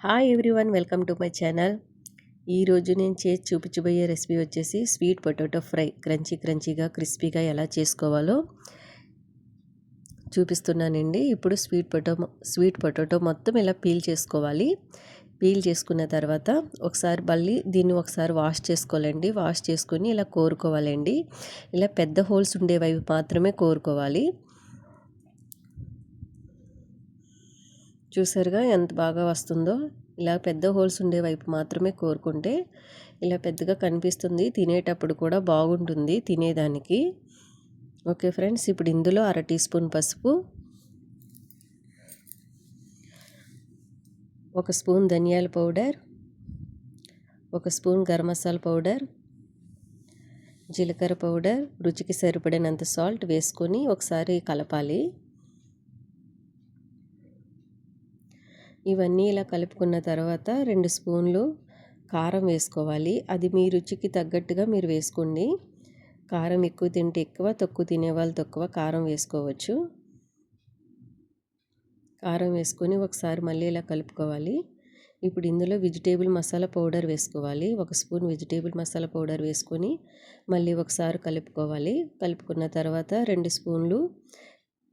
Hi everyone, welcome to my channel. ఈరోజు నేను చేసి చూపించబోయే రెసిపీ వచ్చేసి స్వీట్ పొటాటో ఫ్రై. క్రంచీగా క్రిస్పీగా ఎలా చేసుకోవాలో చూపిస్తున్నానండి. ఇప్పుడు స్వీట్ పొటాటో మొత్తం ఇలా పీల్ చేసుకోవాలి. పీల్ చేసుకున్న తర్వాత దీన్ని ఒకసారి వాష్ చేసుకోవాలండి. వాష్ చేసుకుని ఇలా కోరుకోవాలండి. ఇలా పెద్ద హోల్స్ ఉండేవి మాత్రమే కోరుకోవాలి. చూసారుగా ఎంత బాగా వస్తుందో. ఇలా పెద్ద హోల్స్ ఉండే వైపు మాత్రమే కోరుకుంటే ఇలా పెద్దగా కనిపిస్తుంది. తినేటప్పుడు కూడా బాగుంటుంది తినేదానికి. ఓకే ఫ్రెండ్స్, ఇప్పుడు ఇందులో 1/2 టీ స్పూన్ పసుపు, 1 స్పూన్ ధనియాల powder, 1 spoon garam masala powder, జీలకర్ర పౌడర్, రుచికి సరిపడినంత సాల్ట్ వేసుకొని ఒకసారి కలపాలి. ఇవన్నీ ఇలా కలుపుకున్న తర్వాత 2 స్పూన్లు కారం వేసుకోవాలి. అది మీ రుచికి తగ్గట్టుగా మీరు వేసుకోండి. కారం ఎక్కువ తింటే ఎక్కువ, తక్కువ తినేవాళ్ళు తక్కువ కారం వేసుకోవచ్చు. కారం వేసుకొని ఒకసారి మళ్ళీ ఇలా కలుపుకోవాలి. ఇప్పుడు ఇందులో వెజిటేబుల్ మసాలా పౌడర్ వేసుకోవాలి. 1 స్పూన్ వెజిటేబుల్ మసాలా పౌడర్ వేసుకొని మళ్ళీ ఒకసారి కలుపుకోవాలి. కలుపుకున్న తర్వాత 2 స్పూన్లు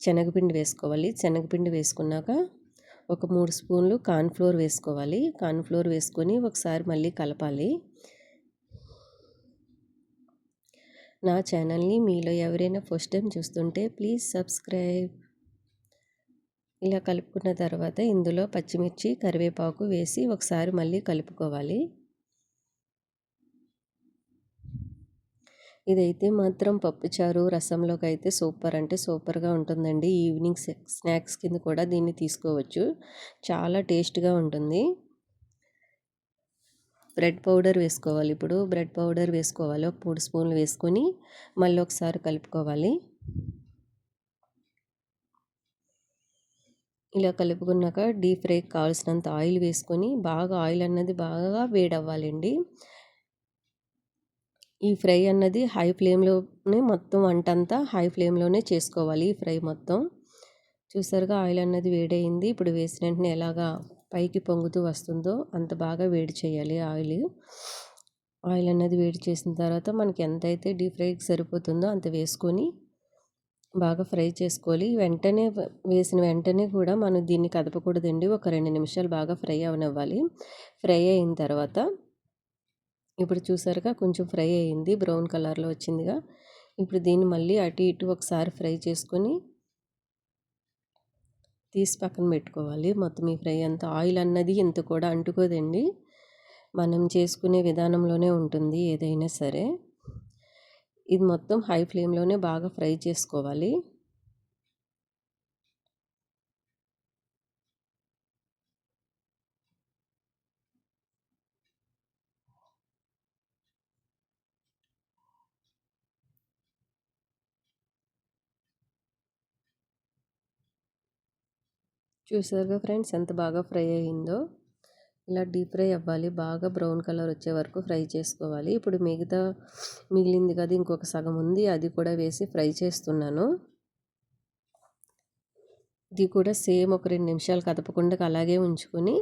శనగపిండి వేసుకోవాలి. శనగపిండి వేసుకున్నాక ఒక 3 స్పూన్లు కార్న్ఫ్లోర్ వేసుకోవాలి. కార్న్ఫ్లోర్ వేసుకొని ఒకసారి మళ్ళీ కలపాలి. నా ఛానల్ని మీలో ఎవరైనా ఫస్ట్ టైం చూస్తుంటే ప్లీజ్ సబ్స్క్రైబ్. ఇలా కలుపుకున్న తర్వాత ఇందులో పచ్చిమిర్చి, కరివేపాకు వేసి ఒకసారి మళ్ళీ కలుపుకోవాలి. ఇదైతే మాత్రం పప్పుచారు రసంలోకి అయితే సూపర్ అంటే సూపర్గా ఉంటుందండి. ఈవినింగ్ స్నాక్స్ కింద కూడా దీన్ని తీసుకోవచ్చు. చాలా టేస్ట్గా ఉంటుంది. బ్రెడ్ పౌడర్ వేసుకోవాలి. ఇప్పుడు బ్రెడ్ పౌడర్ వేసుకోవాలి. ఒక 3 స్పూన్లు వేసుకొని మళ్ళీ ఒకసారి కలుపుకోవాలి. ఇలా కలుపుకున్నాక డీప్ ఫ్రైకి కావాల్సినంత ఆయిల్ వేసుకొని ఆయిల్ అన్నది బాగా వేడవ్వాలండి. ఈ ఫ్రై అన్నది హై ఫ్లేమ్లోనే మొత్తం వంటంతా హై ఫ్లేమ్లోనే చేసుకోవాలి. ఈ ఫ్రై మొత్తం చూసారుగా ఆయిల్ అన్నది వేడైంది. ఇప్పుడు వేసిన వెంటనే ఎలాగా పైకి పొంగుతూ వస్తుందో అంత బాగా వేడి చేయాలి. ఆయిల్ అన్నది వేడి చేసిన తర్వాత మనకి ఎంతైతే డీప్ ఫ్రైకి సరిపోతుందో అంత వేసుకొని బాగా ఫ్రై చేసుకోవాలి. వేసిన వెంటనే కూడా మనం దీన్ని కదపకూడదండి. ఒక 2 నిమిషాలు బాగా ఫ్రై అవనివ్వాలి. ఫ్రై అయిన తర్వాత ఇప్పుడు చూసారుగా కొంచెం ఫ్రై అయింది, బ్రౌన్ కలర్లో వచ్చిందిగా. ఇప్పుడు దీన్ని మళ్ళీ అటు ఇటు ఒకసారి ఫ్రై చేసుకొని తీసి పక్కన పెట్టుకోవాలి. మొత్తం ఈ ఫ్రై అంతా ఆయిల్ అన్నది ఇంత కూడా అంటుకోదండి. మనం చేసుకునే విధానంలోనే ఉంటుంది ఏదైనా సరే. ఇది మొత్తం హై ఫ్లేమ్లోనే బాగా ఫ్రై చేసుకోవాలి. చూసారుగా ఫ్రెండ్స్ ఎంత బాగా ఫ్రై అయ్యిందో. ఇలా డీప్ ఫ్రై అవ్వాలి. బాగా బ్రౌన్ కలర్ వచ్చే వరకు ఫ్రై చేసుకోవాలి. ఇప్పుడు మిగిలింది కదా, ఇంకొక సగం ఉంది, అది కూడా వేసి ఫ్రై చేస్తున్నాను. ఇది కూడా సేమ్ ఒక 2 నిమిషాలు కదపకుండా అలాగే ఉంచుకొని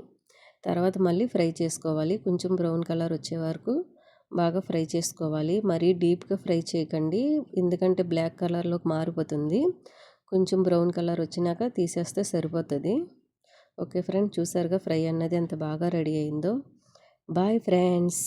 తర్వాత మళ్ళీ ఫ్రై చేసుకోవాలి. కొంచెం బ్రౌన్ కలర్ వచ్చే వరకు బాగా ఫ్రై చేసుకోవాలి. మరీ డీప్గా ఫ్రై చేయకండి, ఎందుకంటే బ్లాక్ కలర్లోకి మారిపోతుంది. కొంచెం బ్రౌన్ కలర్ వచ్చినాక తీసేస్తే సరిపోతుంది. ఓకే ఫ్రెండ్స్, చూసారుగా ఫ్రై అన్నది ఎంత బాగా రెడీ అయిందో. Bye friends.